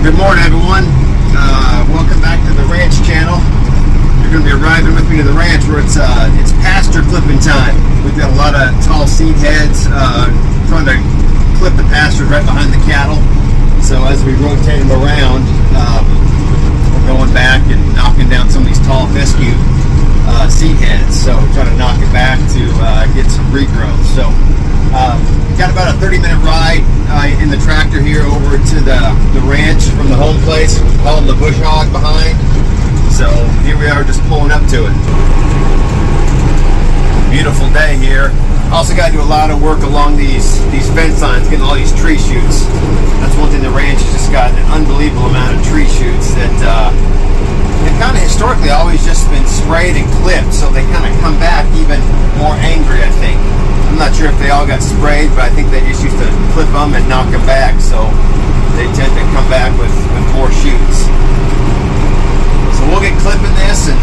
Good morning, everyone. Welcome back to the ranch channel. You're going to be arriving with me to the ranch where it's pasture clipping time. We've got a lot of tall seed heads trying to clip the pastures right behind the cattle. So as we rotate them around, we're going back and knocking down some of these tall fescue seed heads. So we're trying to knock it back to get some regrowth. So got about a 30-minute ride in the tractor here over to the ranch from the home place, hauling the bush hog behind. So here we are, just pulling up to it. Beautiful day here. Also got to do a lot of work along these fence lines, getting all these tree shoots. That's one thing the ranch has just got an unbelievable amount of tree shoots that they've kind of historically always just been sprayed and clipped, so they kind of come back even more angry, I think. I'm not sure if they all got sprayed, but I think they just used to clip them and knock them back, so they tend to come back with more shoots. So we'll get clipping this and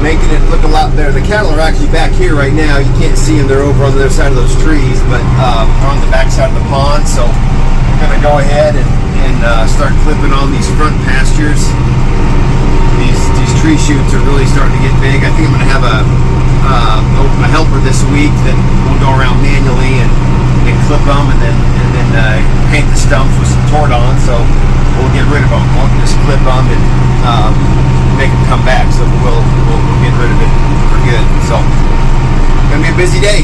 making it look a lot better. The cattle are actually back here right now. You can't see them. They're over on the other side of those trees, but they're on the back side of the pond, so we're going to go ahead and start clipping on these front pastures. These tree shoots are really starting to get big. I think I'm going to have a helper this week that will go around manually and clip them and then paint the stumps with some Tordon, so we'll get rid of them. Won't just clip them and make them come back, so we'll get rid of it for good. So gonna be a busy day.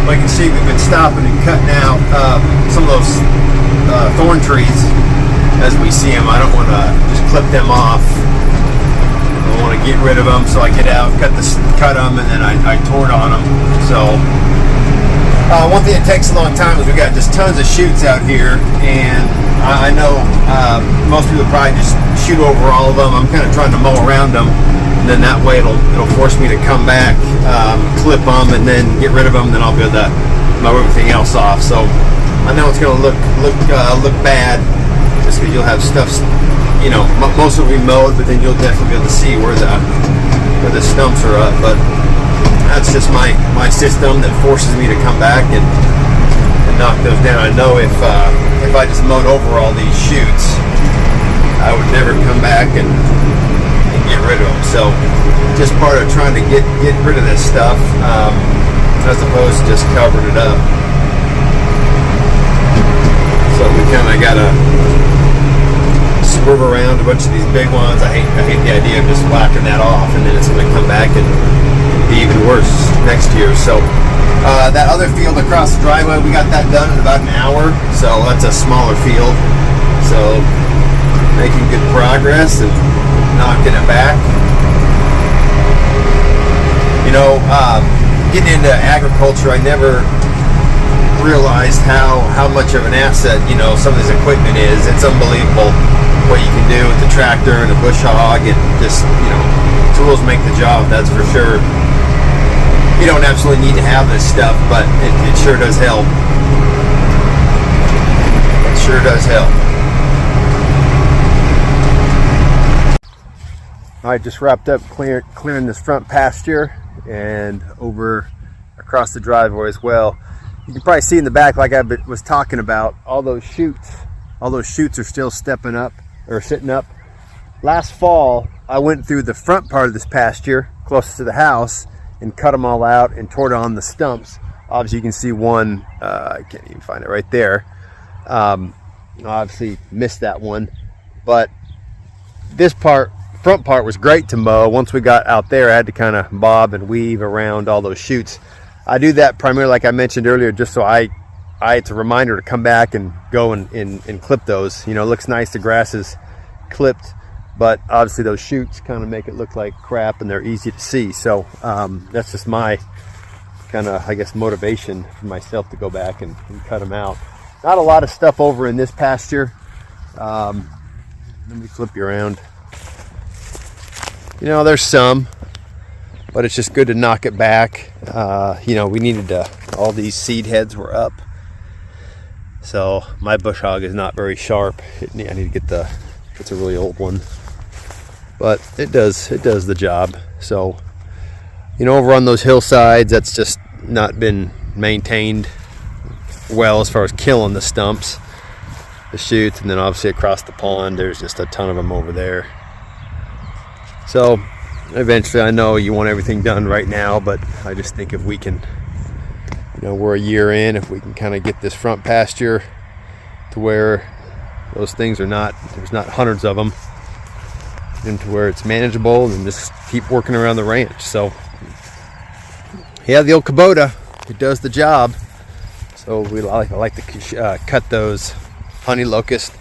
Well, you can see we've been stopping and cutting out some of those thorn trees as we see them. I don't want to just clip them off. I want to get rid of them, so I get out, cut them, and then I tord on them. So one thing that takes a long time is we got just tons of shoots out here, and I know most people probably just shoot over all of them. I'm kind of trying to mow around them, and then that way it'll force me to come back, clip them, and then get rid of them. Then I'll be able to mow everything else off. So I know it's going to look bad, just because you'll have stuff, you know, most will be mowed, but then you'll definitely be able to see where the stumps are up. But that's just my system that forces me to come back and knock those down. I know if I just mowed over all these shoots, I would never come back and get rid of them. So just part of trying to get rid of this stuff, as opposed to just covering it up. So we kind of got to swerve around a bunch of these big ones. I hate the idea of just whacking that off, and then it's going to come back and be even worse next year. So that other field across the driveway, we got that done in about an hour. So that's a smaller field. So making good progress and knocking it back. You know, getting into agriculture, I never realized how much of an asset, you know, some of this equipment is. It's unbelievable what you can do with the tractor and the bush hog, and just, you know, tools make the job, that's for sure. You don't absolutely need to have this stuff, but it sure does help. It sure does help. All right, just wrapped up clearing this front pasture and over across the driveway as well. You can probably see in the back, like I was talking about, all those shoots are still stepping up or sitting up. Last fall, I went through the front part of this pasture closest to the house and cut them all out and tore on the stumps. Obviously, you can see one, I can't even find it right there. Obviously missed that one, but this front part was great to mow. Once we got out there, I had to kind of bob and weave around all those shoots. I do that primarily, like I mentioned earlier, just so it's a reminder to come back and go and clip those. You know, it looks nice, the grass is clipped, but obviously those shoots kind of make it look like crap, and they're easy to see. So that's just my kind of, I guess, motivation for myself to go back and cut them out. Not a lot of stuff over in this pasture. Let me flip you around. You know, there's some, but it's just good to knock it back. You know, we needed to, all these seed heads were up. So my bush hog is not very sharp. I need to get it's a really old one, but it does the job. So, you know, over on those hillsides, that's just not been maintained well as far as killing the stumps, the shoots, and then obviously across the pond there's just a ton of them over there. So eventually, I know you want everything done right now, but I just think if we can, you know, we're a year in, if we can kind of get this front pasture to where those things are not, there's not hundreds of them, into where it's manageable, and just keep working around the ranch. So yeah, the old Kubota, it does the job. So I like to cut those honey locust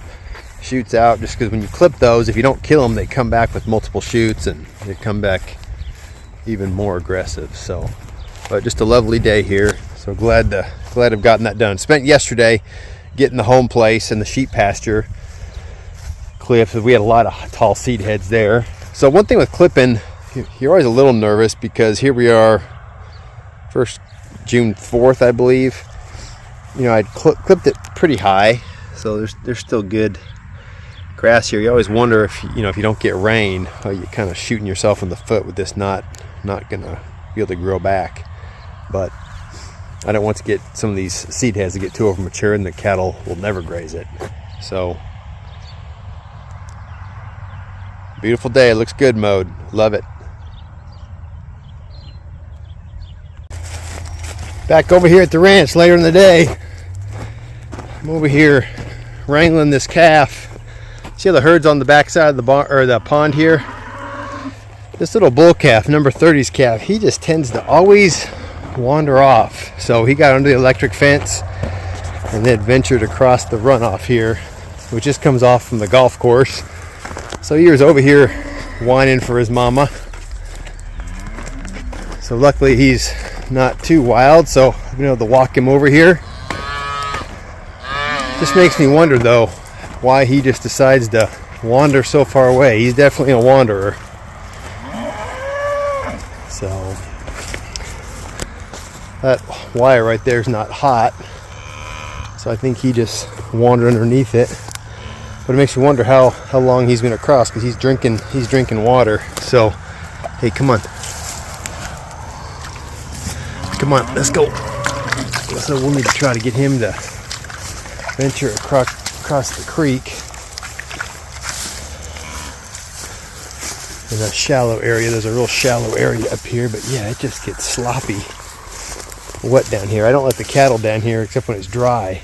shoots out, just because when you clip those, if you don't kill them, they come back with multiple shoots and they come back even more aggressive. So, but just a lovely day here. So glad I've gotten that done. Spent yesterday getting the home place and the sheep pasture clipped. We had a lot of tall seed heads there. So one thing with clipping, you're always a little nervous, because here we are, first June 4th, I believe. You know, I'd clipped it pretty high, so there's still good grass here. You always wonder if, you know, if you don't get rain, you're kind of shooting yourself in the foot with this not gonna be able to grow back. But I don't want to get some of these seed heads to get too over mature, and the cattle will never graze it. So beautiful day. It looks good mowed. Love it. Back over here at the ranch later in the day. I'm over here wrangling this calf. See how the herd's on the back side of the barn, or the pond here? This little bull calf, number 30's calf, he just tends to always wander off. So he got under the electric fence and then ventured across the runoff here, which just comes off from the golf course. So he was over here whining for his mama. So luckily he's not too wild, so I've been able to walk him over here. Just makes me wonder though, why he just decides to wander so far away. He's definitely a wanderer. So that wire right there is not hot, so I think he just wandered underneath it. But it makes me wonder how long he's been across, because he's drinking water. So hey, come on, let's go. So we'll need to try to get him to venture across the creek in a shallow area. There's a real shallow area up here, but yeah, it just gets sloppy wet down here. I don't let the cattle down here except when it's dry,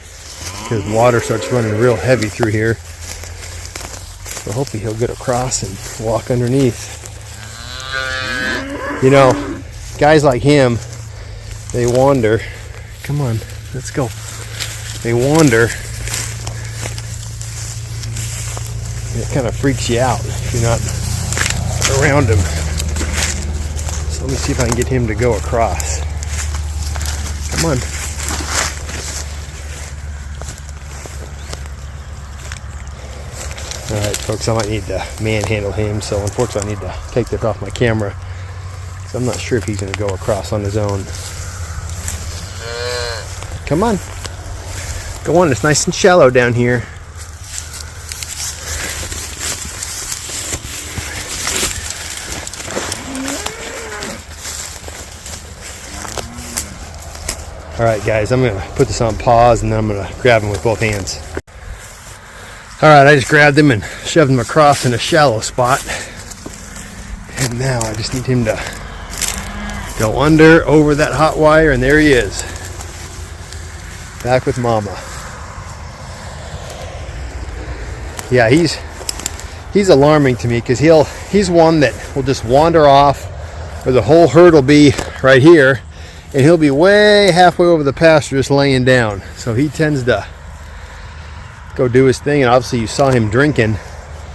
because water starts running real heavy through here. So hopefully he'll get across and walk underneath. You know, guys like him, they wander. Come on, let's go. They wander. It kind of freaks you out if you're not around him. So let me see if I can get him to go across. Come on. Alright folks, I might need to manhandle him, so unfortunately I need to take this off my camera, because I'm not sure if he's going to go across on his own. Come on. Go on, it's nice and shallow down here. Alright guys, I'm going to put this on pause, and then I'm going to grab him with both hands. Alright, I just grabbed him and shoved him across in a shallow spot. And now I just need him to go over that hot wire, and there he is. Back with mama. Yeah, he's alarming to me, because he's one that will just wander off, or the whole herd will be right here, and he'll be way halfway over the pasture just laying down. So he tends to go do his thing, and obviously you saw him drinking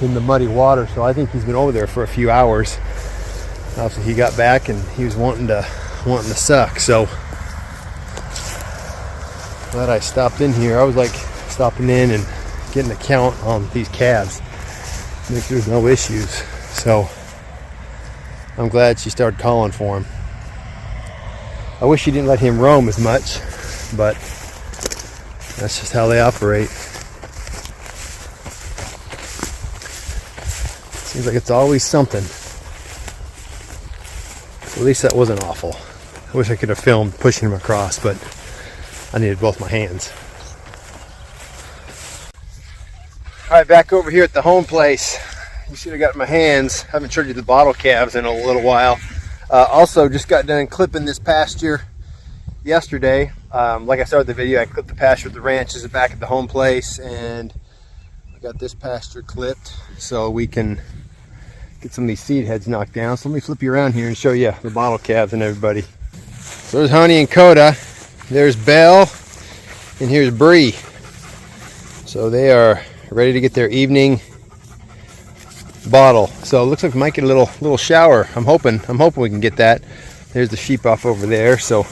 in the muddy water, so I think he's been over there for a few hours. Obviously he got back and he was wanting to suck. So glad I stopped in here. I was like stopping in and getting a count on these calves, make sure there's no issues. So I'm glad she started calling for him. I wish she didn't let him roam as much, but that's just how they operate. Seems like it's always something. At least that wasn't awful. I wish I could have filmed pushing him across, but I needed both my hands. All right, back over here at the home place. You see I got my hands. Haven't showed you the bottle calves in a little while. Also, just got done clipping this pasture yesterday. Like I started the video, I clipped the pasture at the ranch. This is back at the home place, and I got this pasture clipped so we can get some of these seed heads knocked down. So let me flip you around here and show you the bottle calves and everybody. So there's Honey and Coda. There's Belle, and here's Bree. So they are ready to get their evening bottle. So it looks like we might get a little shower. I'm hoping we can get that. There's the sheep off over there. So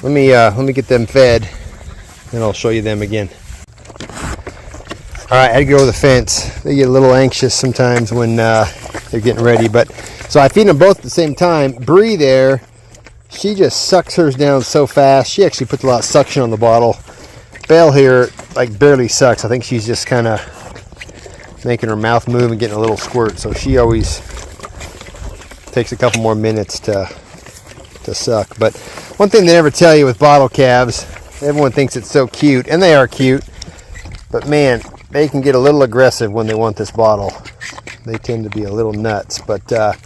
let me get them fed, and I'll show you them again. All right, I had to go over the fence. They get a little anxious sometimes when they're getting ready, but so I feed them both at the same time. Bree there, she just sucks hers down so fast. She actually puts a lot of suction on the bottle. Belle here, like, barely sucks. I think she's just kind of making her mouth move and getting a little squirt. So she always takes a couple more minutes to suck. But one thing they never tell you with bottle calves, everyone thinks it's so cute, and they are cute, but man, they can get a little aggressive when they want this bottle. They tend to be a little nuts. But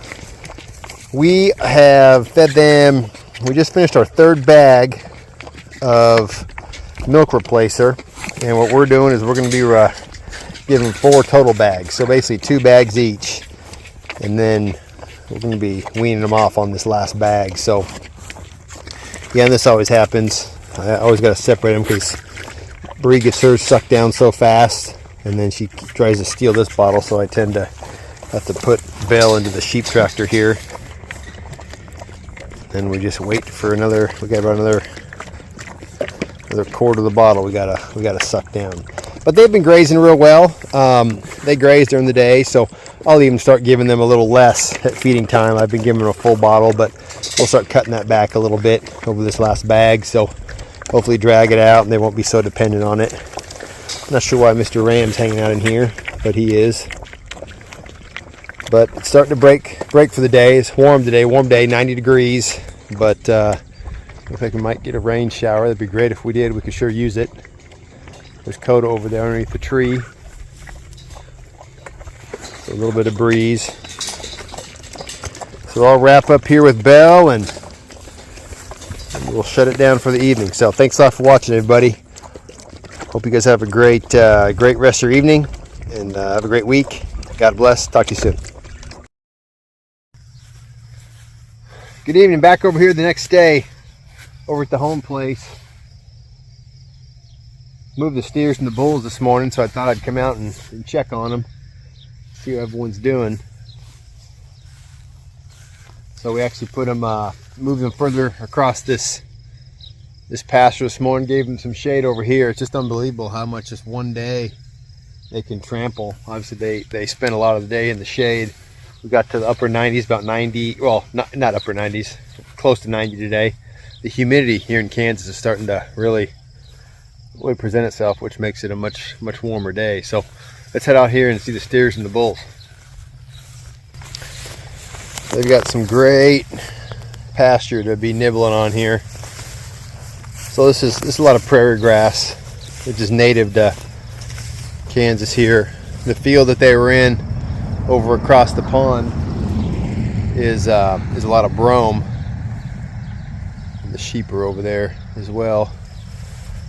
we have fed them. We just finished our third bag of milk replacer, and what we're doing is we're going to be giving 4 total bags, so basically 2 bags each, and then we're going to be weaning them off on this last bag. So yeah, and this always happens. I always got to separate them because Bree gets hers sucked down so fast, and then she tries to steal this bottle, so I tend to have to put Belle into the sheep tractor here. Then we just wait for another. We got about another quart of the bottle we gotta suck down. But they've been grazing real well. They graze during the day, so I'll even start giving them a little less at feeding time. I've been giving them a full bottle, but we'll start cutting that back a little bit over this last bag, so hopefully drag it out and they won't be so dependent on it. Not sure why Mr. Ram's hanging out in here, but he is. But it's starting to break for the day. It's warm today, warm day, 90 degrees, but looks like we might get a rain shower. That'd be great if we did. We could sure use it. There's Coda over there underneath the tree. So a little bit of breeze. So I'll wrap up here with Belle, and we'll shut it down for the evening. So thanks a lot for watching, everybody. Hope you guys have a great rest of your evening, and have a great week. God bless. Talk to you soon. Good evening. Back over here the next day, over at the home place. Moved the steers and the bulls this morning, so I thought I'd come out and check on them, see how everyone's doing. So we actually put them, moved them further across this pasture this morning, gave them some shade over here. It's just unbelievable how much just one day they can trample. Obviously they spend a lot of the day in the shade. We got to the upper 90s, about 90, well, not upper 90s, close to 90 today. The humidity here in Kansas is starting to really present itself, which makes it a much warmer day. So let's head out here and see the steers and the bulls. They've got some great pasture to be nibbling on here. So this is a lot of prairie grass, which is native to Kansas here. The field that they were in over across the pond is a lot of brome. And the sheep are over there as well.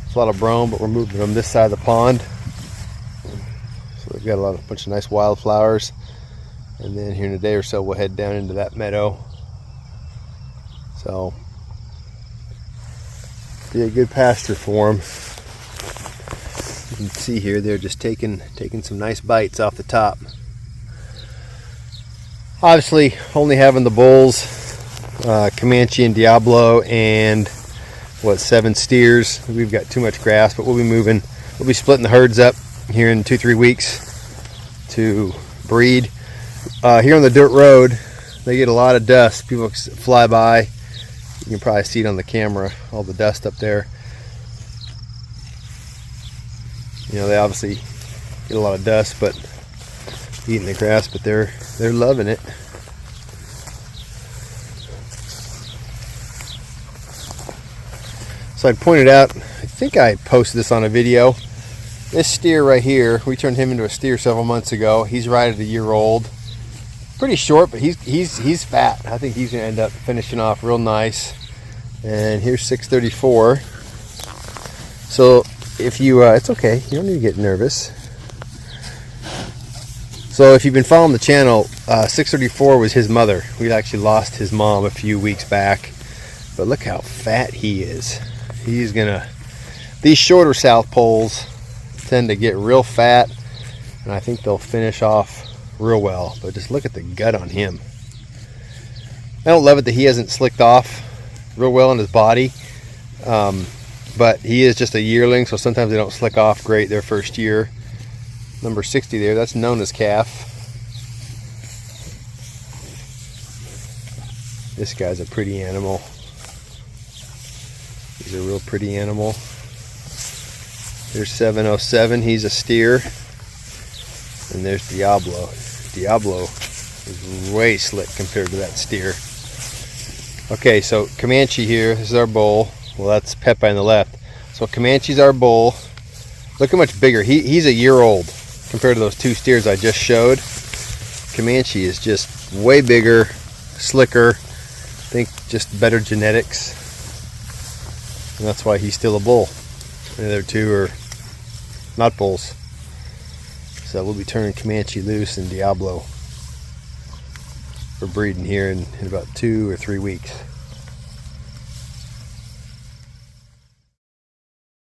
It's a lot of brome, but we're moving them this side of the pond. So we've got a bunch of nice wildflowers. And then here in a day or so, we'll head down into that meadow. So, be a good pasture for them. You can see here they're just taking some nice bites off the top. Obviously, only having the bulls, Comanche and Diablo, and 7 steers. We've got too much grass, but we'll be splitting the herds up here in 2-3 weeks to breed. Here on the dirt road, they get a lot of dust. People fly by. You can probably see it on the camera, all the dust up there. You know, they obviously get a lot of dust, but eating the grass, but they're loving it. So I pointed out, I think I posted this on a video. This steer right here, we turned him into a steer several months ago. He's right at a year old. Pretty short, but he's fat. I think he's gonna end up finishing off real nice. And here's 634. So if you, it's okay, you don't need to get nervous. So if you've been following the channel, 634 was his mother. We'd actually lost his mom a few weeks back. But look how fat he is. He's gonna, these shorter South Poles tend to get real fat, and I think they'll finish off real well. But just look at the gut on him. I don't love it that he hasn't slicked off real well on his body, but he is just a yearling, so sometimes they don't slick off great their first year. Number 60 there, that's known as calf. This guy's a pretty animal. He's a real pretty animal. There's 707, he's a steer. And there's Diablo. Diablo is way slick compared to that steer. Okay, so Comanche here, this is our bull. Well, that's Pepe on the left. So Comanche's our bull. Look how much bigger. He's a year old compared to those two steers I just showed. Comanche is just way bigger, slicker. I think just better genetics. And that's why he's still a bull. The other two are not bulls. So we'll be turning Comanche loose and Diablo for breeding here in about 2 or 3 weeks.